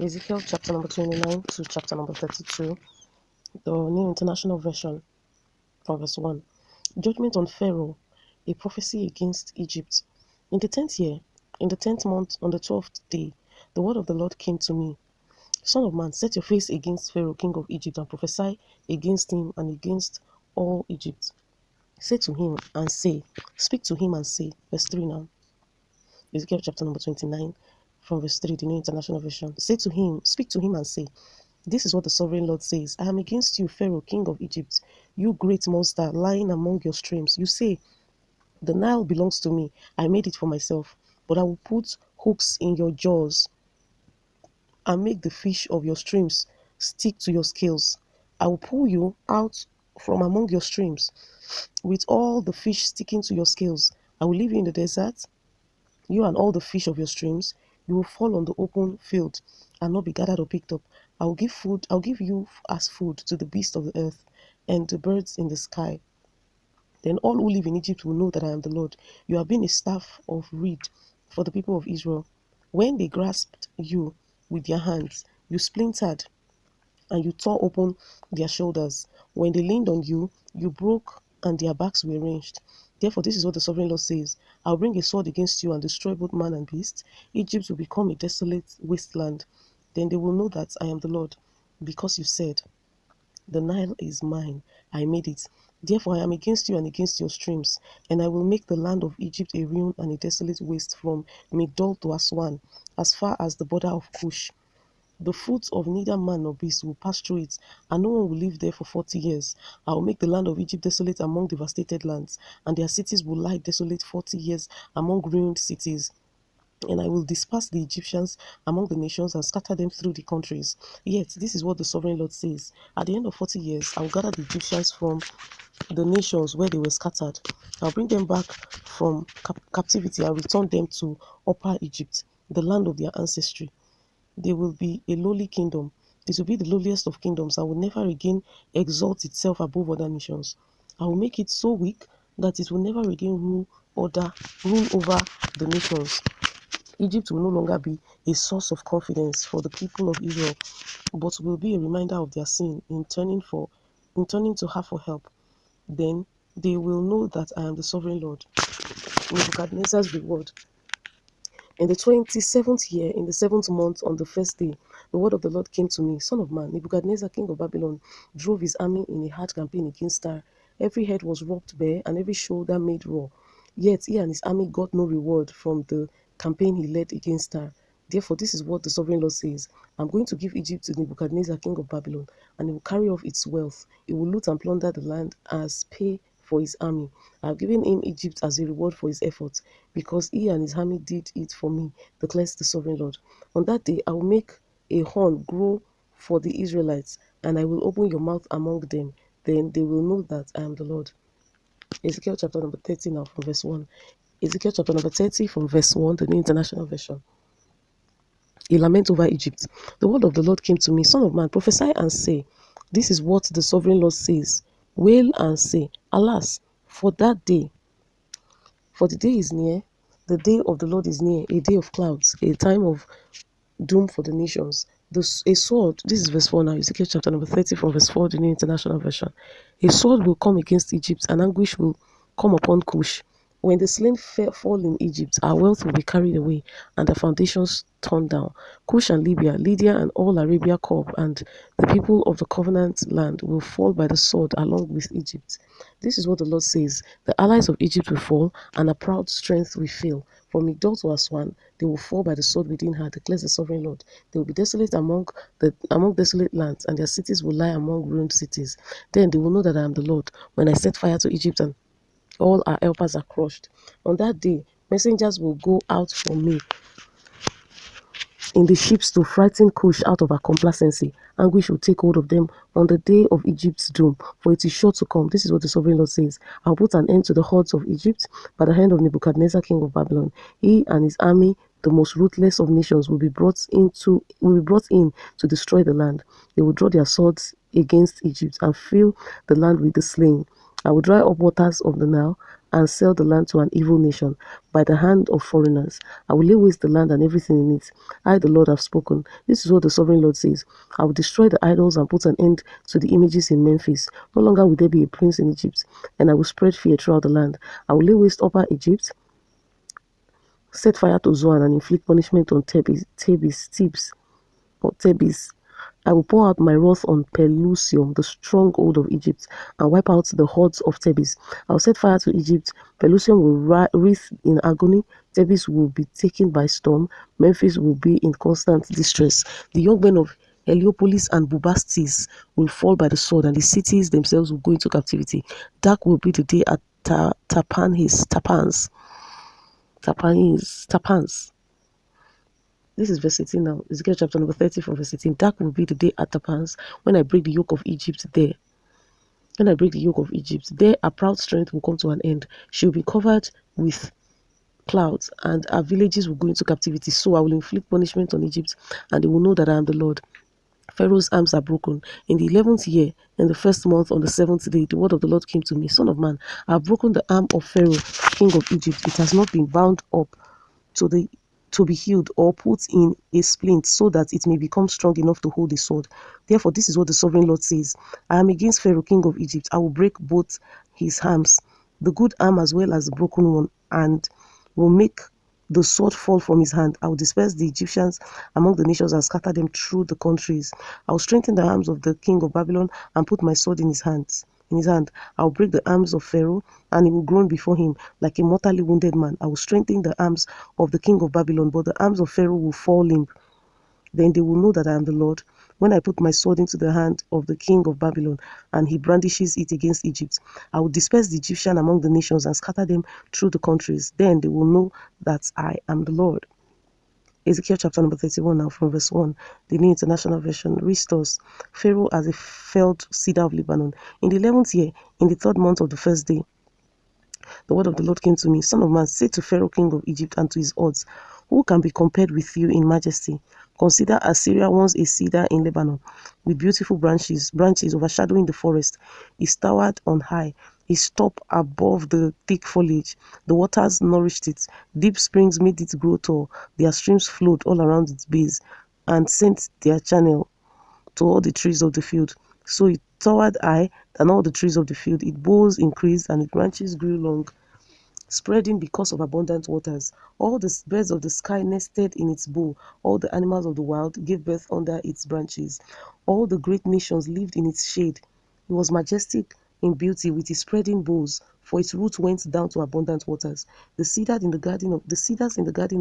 Ezekiel chapter number 29 to chapter number 32, the New International Version, from verse 1. Judgment on Pharaoh, a prophecy against Egypt. In the 10th year, in the 10th month, on the 12th day, the word of the Lord came to me. Son of man, set your face against Pharaoh, king of Egypt, and prophesy against him and against all Egypt. Say to him and say, speak to him and say, verse 3 now. Ezekiel chapter number 29, from verse 3, the New International Version. Say to him, speak to him and say, this is what the sovereign Lord says. I am against you, Pharaoh, king of Egypt, you great monster lying among your streams. You say, the Nile belongs to me. I made it for myself. But I will put hooks in your jaws and make the fish of your streams stick to your scales. I will pull you out from among your streams with all the fish sticking to your scales. I will leave you in the desert, you and all the fish of your streams. You will fall on the open field and not be gathered or picked up. I will give you as food to the beasts of the earth and the birds in the sky. Then all who live in Egypt will know that I am the Lord. You have been a staff of reed for the people of Israel. When they grasped you with their hands, you splintered and you tore open their shoulders. When they leaned on you, you broke and their backs were wrenched. Therefore, this is what the sovereign Lord says. I'll bring a sword against you and destroy both man and beast. Egypt will become a desolate wasteland. Then they will know that I am the Lord, because you said, the Nile is mine. I made it. Therefore, I am against you and against your streams, and I will make the land of Egypt a ruin and a desolate waste from Migdol to Aswan, as far as the border of Cush. The foot of neither man nor beast will pass through it, and no one will live there for 40 years. I will make the land of Egypt desolate among devastated lands, and their cities will lie desolate 40 years among ruined cities. And I will disperse the Egyptians among the nations and scatter them through the countries. Yet, this is what the sovereign Lord says. At the end of 40 years, I will gather the Egyptians from the nations where they were scattered. I'll bring them back from captivity and return them to Upper Egypt, the land of their ancestry. They will be a lowly kingdom. It will be the lowliest of kingdoms and will never again exalt itself above other nations. I will make it so weak that it will never again rule over the nations. Egypt will no longer be a source of confidence for the people of Israel, but will be a reminder of their sin in turning to her for help. Then they will know that I am the sovereign Lord. Nebuchadnezzar's reward. In the 27th year, in the 7th month, on the first day, the word of the Lord came to me. Son of man, Nebuchadnezzar, king of Babylon, drove his army in a hard campaign against Tyre. Every head was rubbed bare, and every shoulder made raw. Yet he and his army got no reward from the campaign he led against Tyre. Therefore, this is what the sovereign Lord says. I'm going to give Egypt to Nebuchadnezzar, king of Babylon, and he will carry off its wealth. He will loot and plunder the land as pay for his army. I have given him Egypt as a reward for his efforts, because he and his army did it for me, declares the sovereign Lord. On that day, I will make a horn grow for the Israelites, and I will open your mouth among them. Then they will know that I am the Lord. Ezekiel chapter number 30 now from verse 1. Ezekiel chapter number 30 from verse 1, the New International Version. A lament over Egypt. The word of the Lord came to me. Son of man, prophesy and say, this is what the sovereign Lord says. Wail and say, alas, for that day. For the day is near, the day of the Lord is near, a day of clouds, a time of doom for the nations. A sword, this is verse 4 now, Ezekiel chapter number 30 from verse 4, the New International Version. A sword will come against Egypt, and anguish will come upon Cush. When the slain fall in Egypt, our wealth will be carried away, and the foundations torn down. Cush and Lydia and all Arabia Corp, and the people of the covenant land will fall by the sword along with Egypt. This is what the Lord says. The allies of Egypt will fall, and a proud strength will fail. From Migdol to Aswan, they will fall by the sword within her, declares the sovereign Lord. They will be desolate among desolate lands, and their cities will lie among ruined cities. Then they will know that I am the Lord, when I set fire to Egypt and all our helpers are crushed. On that day, messengers will go out from me in the ships to frighten Cush out of her complacency. Anguish will take hold of them on the day of Egypt's doom, for it is sure to come. This is what the sovereign Lord says. I'll put an end to the hordes of Egypt by the hand of Nebuchadnezzar, king of Babylon. He and his army, the most ruthless of nations, will be brought in to destroy the land. They will draw their swords against Egypt and fill the land with the slain. I will dry up waters of the Nile and sell the land to an evil nation by the hand of foreigners. I will lay waste the land and everything in it. I, the Lord, have spoken. This is what the sovereign Lord says. I will destroy the idols and put an end to the images in Memphis. No longer will there be a prince in Egypt, and I will spread fear throughout the land. I will lay waste Upper Egypt, set fire to Zoan, and inflict punishment on Thebes. I will pour out my wrath on Pelusium, the stronghold of Egypt, and wipe out the hordes of Thebes. I will set fire to Egypt. Pelusium will writhe in agony. Thebes will be taken by storm. Memphis will be in constant distress. The young men of Heliopolis and Bubastis will fall by the sword, and the cities themselves will go into captivity. Dark will be the day at Tapans. This is verse 18 now. Ezekiel chapter number 30 from verse 18. Dark will be the day at Tapans when I break the yoke of Egypt there. When I break the yoke of Egypt, there a proud strength will come to an end. She will be covered with clouds, and our villages will go into captivity. So I will inflict punishment on Egypt, and they will know that I am the Lord. Pharaoh's arms are broken. In the 11th year, in the first month, on the 7th day, the word of the Lord came to me. Son of man, I have broken the arm of Pharaoh, king of Egypt. It has not been bound up to be healed or put in a splint so that it may become strong enough to hold a sword. Therefore, this is what the sovereign Lord says. I am against Pharaoh, king of Egypt. I will break both his arms, the good arm as well as the broken one, and will make the sword fall from his hand. I will disperse the Egyptians among the nations and scatter them through the countries. I will strengthen the arms of the king of Babylon and put my sword in his hand. I will break the arms of Pharaoh, and he will groan before him like a mortally wounded man. I will strengthen the arms of the king of Babylon, but the arms of Pharaoh will fall limp. Then they will know that I am the Lord, when I put my sword into the hand of the king of Babylon, and he brandishes it against Egypt. I will disperse the Egyptian among the nations and scatter them through the countries. Then they will know that I am the Lord. Ezekiel chapter number 31 now from verse 1. The New International Version restores Pharaoh as a felled cedar of Lebanon. In the 11th year, in the 3rd month of the 1st day, the word of the Lord came to me. Son of man, say to Pharaoh, king of Egypt, and to his hordes, who can be compared with you in majesty? Consider Assyria, once a cedar in Lebanon, with beautiful branches overshadowing the forest. It towered on high, its top above the thick foliage. The waters nourished it. Deep springs made it grow tall. Their streams flowed all around its base and sent their channel to all the trees of the field. So it towered high than all the trees of the field. Its boughs increased and its branches grew long, spreading because of abundant waters. All the birds of the sky nested in its bough. All the animals of the wild gave birth under its branches. All the great nations lived in its shade. It was majestic in beauty with its spreading boughs, for its roots went down to abundant waters. The cedars in the garden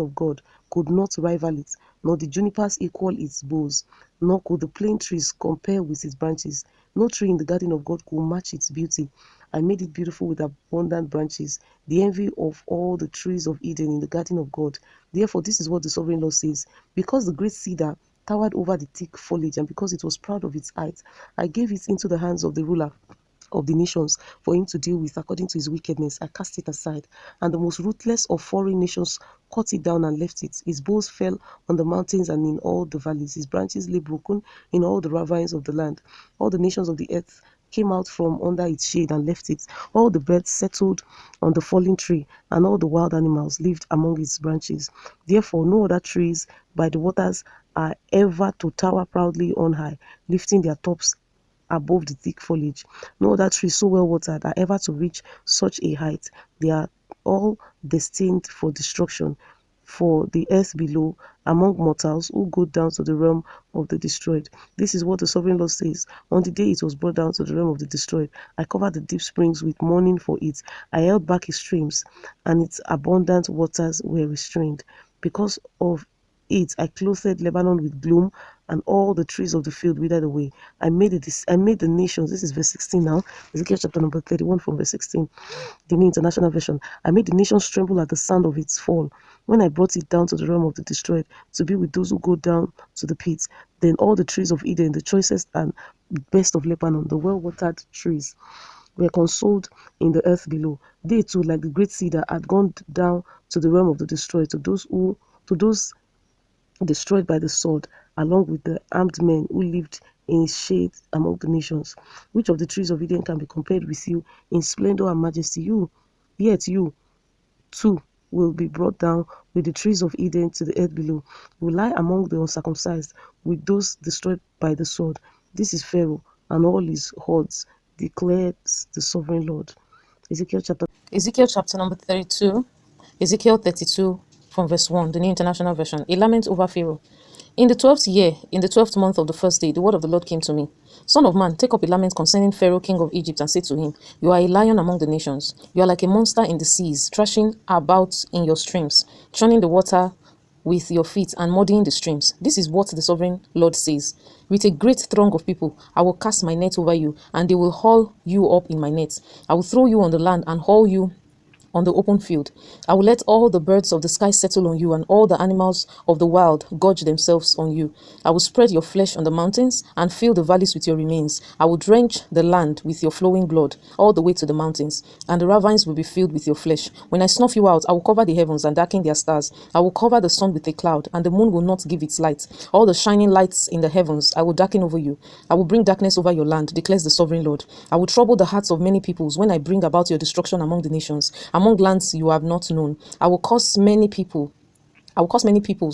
of God could not rival it, nor the junipers equal its boughs, nor could the plane trees compare with its branches. No tree in the garden of God could match its beauty. I made it beautiful with abundant branches, the envy of all the trees of Eden in the garden of God. Therefore, this is what the sovereign Lord says. Because the great cedar towered over the thick foliage, and because it was proud of its height, I gave it into the hands of the ruler of the nations for him to deal with according to his wickedness. I cast it aside, and the most ruthless of foreign nations cut it down and left it. His boughs fell on the mountains and in all the valleys. His branches lay broken in all the ravines of the land. All the nations of the earth came out from under its shade and left it. All the birds settled on the fallen tree, and all the wild animals lived among its branches. Therefore, no other trees by the waters are ever to tower proudly on high, lifting their tops above the thick foliage. No other tree so well watered are ever to reach such a height. They are all destined for destruction, for the earth below, among mortals who go down to the realm of the destroyed. This is what the sovereign Lord says. On the day it was brought down to the realm of the destroyed, I covered the deep springs with mourning for it. I held back its streams, and its abundant waters were restrained. Because of it, I clothed Lebanon with gloom, and all the trees of the field withered away. I made the nations. This is verse 16 now. Ezekiel chapter number 31 from verse 16. The New International Version. I made the nations tremble at the sound of its fall, when I brought it down to the realm of the destroyed, to be with those who go down to the pits. Then all the trees of Eden, the choicest and best of Lebanon, the well-watered trees, were consoled in the earth below. They too, like the great cedar, had gone down to the realm of the destroyed, to those destroyed by the sword, along with the armed men who lived in his shade among the nations. Which of the trees of Eden can be compared with you in splendor and majesty? You Yet you, too, will be brought down with the trees of Eden to the earth below. You will lie among the uncircumcised with those destroyed by the sword. This is Pharaoh and all his hordes, declares the sovereign Lord. Ezekiel chapter number 32. Ezekiel 32 from verse 1, the New International Version. A lament over Pharaoh. In the 12th year, in the 12th month of the first day, the word of the Lord came to me. Son of man, take up a lament concerning Pharaoh, king of Egypt, and say to him, You are a lion among the nations. You are like a monster in the seas, thrashing about in your streams, churning the water with your feet and muddying the streams. This is what the sovereign Lord says. With a great throng of people, I will cast my net over you, and they will haul you up in my net. I will throw you on the land and haul you on the open field. I will let all the birds of the sky settle on you, and all the animals of the wild gorge themselves on you. I will spread your flesh on the mountains and fill the valleys with your remains. I will drench the land with your flowing blood all the way to the mountains, and the ravines will be filled with your flesh. When I snuff you out, I will cover the heavens and darken their stars. I will cover the sun with a cloud, and the moon will not give its light. All the shining lights in the heavens I will darken over you. I will bring darkness over your land, declares the sovereign Lord. I will trouble the hearts of many peoples when I bring about your destruction among the nations, among lands you have not known. I will cause many peoples.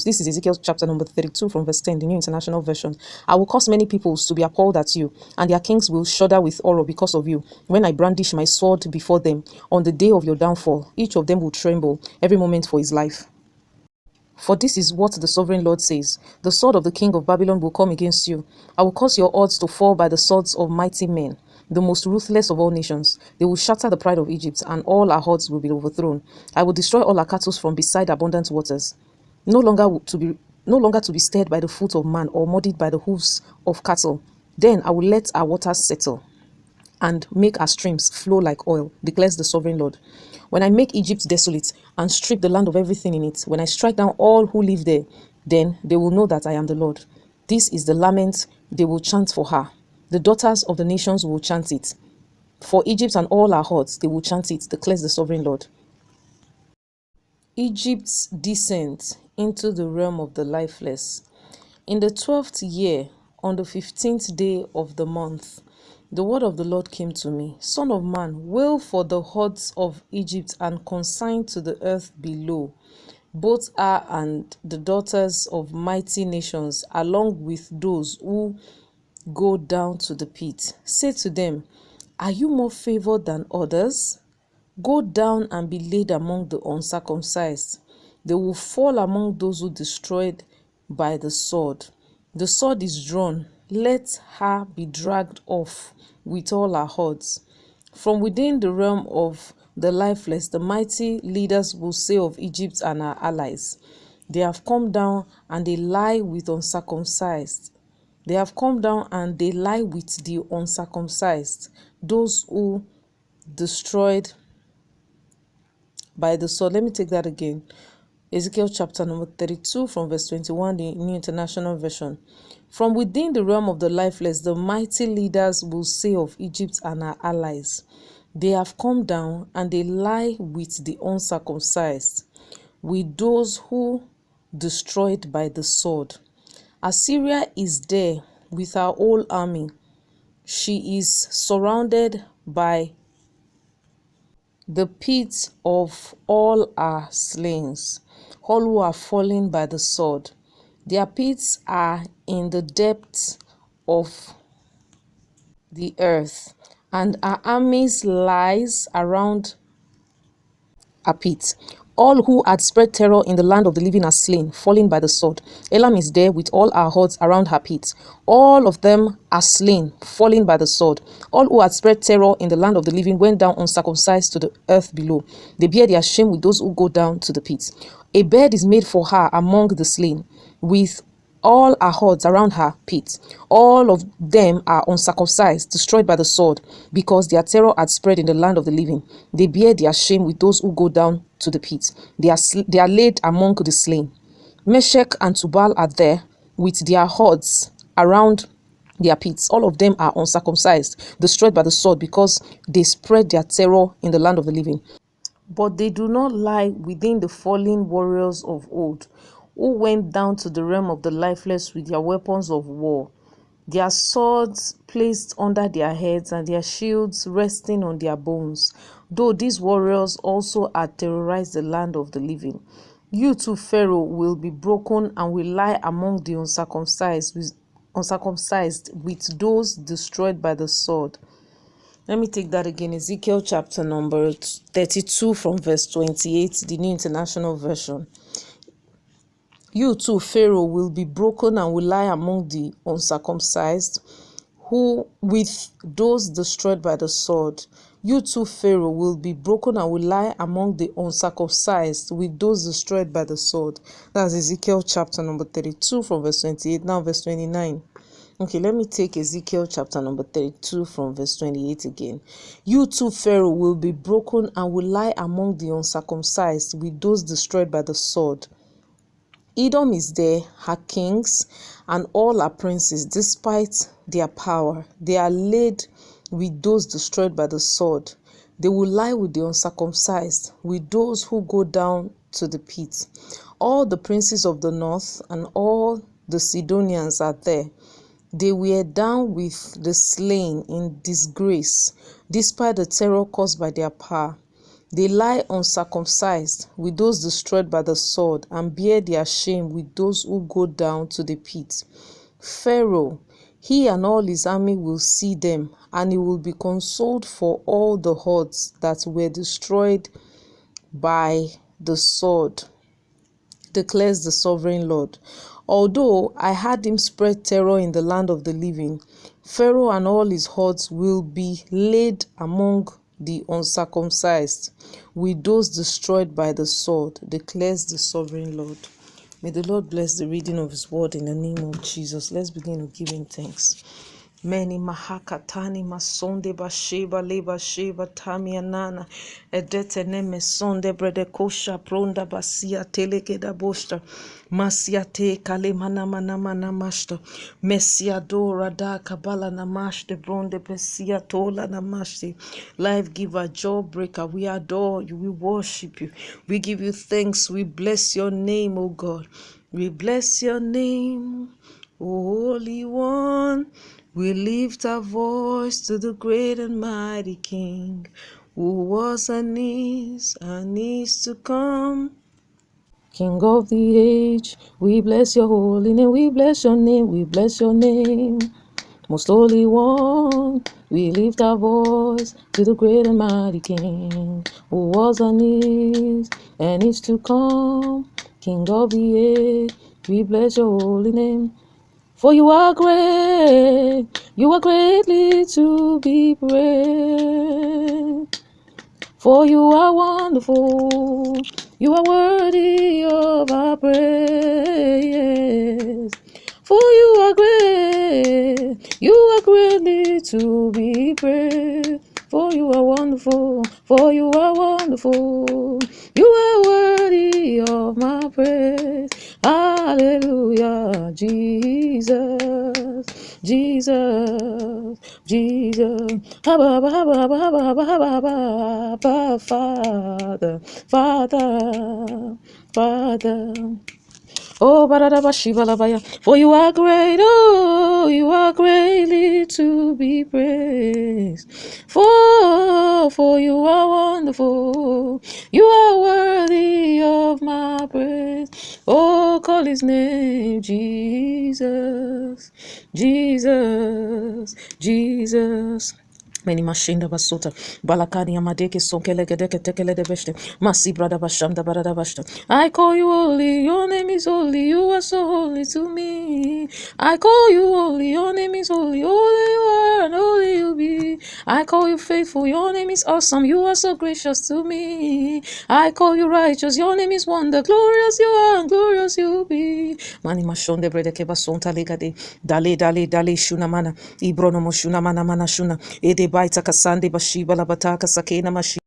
This is Ezekiel chapter number 32 from verse 10, the New International Version. I will cause many peoples to be appalled at you, and their kings will shudder with horror because of you. When I brandish my sword before them on the day of your downfall, each of them will tremble every moment for his life. For this is what the sovereign Lord says. The sword of the king of Babylon will come against you. I will cause your odds to fall by the swords of mighty men, the most ruthless of all nations. They will shatter the pride of Egypt, and all our hordes will be overthrown. I will destroy all our cattle from beside abundant waters, no longer to be stirred by the foot of man or muddied by the hoofs of cattle. Then I will let our waters settle and make our streams flow like oil, declares the sovereign Lord. When I make Egypt desolate and strip the land of everything in it, when I strike down all who live there, then they will know that I am the Lord. This is the lament they will chant for her. The daughters of the nations will chant it. For Egypt and all her hordes, they will chant it, declares the sovereign Lord. Egypt's descent into the realm of the lifeless. In the 12th year, on the 15th day of the month, the word of the Lord came to me. Son of man, wail for the hordes of Egypt and consign to the earth below, both her and the daughters of mighty nations, along with those who go down to the pit. Say to them, Are you more favored than others? Go down and be laid among the uncircumcised. They will fall among those who destroyed by the sword. The sword is drawn. Let her be dragged off with all her hordes. From within the realm of the lifeless, the mighty leaders will say of Egypt and her allies, They have come down and they lie with uncircumcised. They have come down and they lie with the uncircumcised, those who destroyed by the sword. Let me take that again. Ezekiel chapter number 32 from verse 21, the New International Version. From within the realm of the lifeless, the mighty leaders will say of Egypt and her allies, They have come down and they lie with the uncircumcised, with those who destroyed by the sword. Assyria is there with her whole army. She is surrounded by the pit of all our slains, all who are fallen by the sword. Their pits are in the depths of the earth, and our armies lies around a pit. All who had spread terror in the land of the living are slain, falling by the sword. Elam is there with all our hordes around her pit. All of them are slain, falling by the sword. All who had spread terror in the land of the living went down uncircumcised to the earth below. They bear their shame with those who go down to the pit. A bed is made for her among the slain, with all her hordes around her pit. All of them are uncircumcised, destroyed by the sword, because their terror had spread in the land of the living. They bear their shame with those who go down to the pit. They are laid among the slain. Meshech and Tubal are there with their hordes around their pits. All of them are uncircumcised, destroyed by the sword, because they spread their terror in the land of the living. But they do not lie within the fallen warriors of old, who went down to the realm of the lifeless with their weapons of war, their swords placed under their heads and their shields resting on their bones. though these warriors also had terrorized the land of the living. You too, Pharaoh, will be broken and will lie among the uncircumcised with those destroyed by the sword. Let me take that again. Ezekiel chapter number 32 from verse 28, the New International Version. You too, Pharaoh, will be broken and will lie among the uncircumcised, who with those destroyed by the sword. You too, Pharaoh, will be broken and will lie among the uncircumcised, with those destroyed by the sword. That's Ezekiel chapter number 32 from verse 28. Now verse 29. Okay, let me take Ezekiel chapter number 32 from verse 28 again. You too, Pharaoh, will be broken and will lie among the uncircumcised, with those destroyed by the sword. Edom is there, her kings, and all her princes, despite their power. They are laid with those destroyed by the sword. They will lie with the uncircumcised, with those who go down to the pit. All the princes of the north and all the Sidonians are there. They were down with the slain in disgrace, despite the terror caused by their power. They lie uncircumcised with those destroyed by the sword, and bear their shame with those who go down to the pit. Pharaoh, he and all his army will see them, and he will be consoled for all the hordes that were destroyed by the sword, declares the sovereign Lord. Although I had him spread terror in the land of the living, Pharaoh and all his hordes will be laid among the uncircumcised, with those destroyed by the sword, declares the sovereign Lord. May the Lord bless the reading of his word in the name of Jesus. Let's begin with giving thanks. Many mahakatani masonde basheba leba sheba tamianana edete neme sonde brede kosha pronda basia telekeda bosta masia te kale mana mana mana mashta mesia dora da kabala namashte bronde besia tola namashte. Life giver, joy breaker, we adore you, we worship you, we give you thanks, we bless your name, O God, we bless your name, Holy One. We lift our voice to the great and mighty King, who was and is to come. King of the age, we bless your holy name, we bless your name, we bless your name. Most Holy One, we lift our voice to the great and mighty King, who was and is to come. King of the age, we bless your holy name. For you are greatly to be praised. For you are wonderful, you are worthy of our praise. For you are greatly to be praised. For you are wonderful, you are worthy of my praise. Hallelujah, Jesus, Jesus, Jesus. Father, Father, Father. Oh, for you are great, oh, you are greatly to be praised. For you are wonderful, you are worthy of my praise. Oh, call his name, Jesus, Jesus, Jesus. Many mashinda basota balakani amadeke sonkele gedeke tekele de beshte masi brada bashanda barada bashta. I call you holy, your name is holy, you are so holy to me. I call you holy, your name is holy, holy you are and holy you be. I call you faithful, your name is awesome, you are so gracious to me. I call you righteous, your name is wonder, glorious you are and glorious you be. Mani mashonde brede keba sonta legade dale shuna mana ibrono moshuna mana mana shuna ede baita kasande bashiba la bataka sakena mashi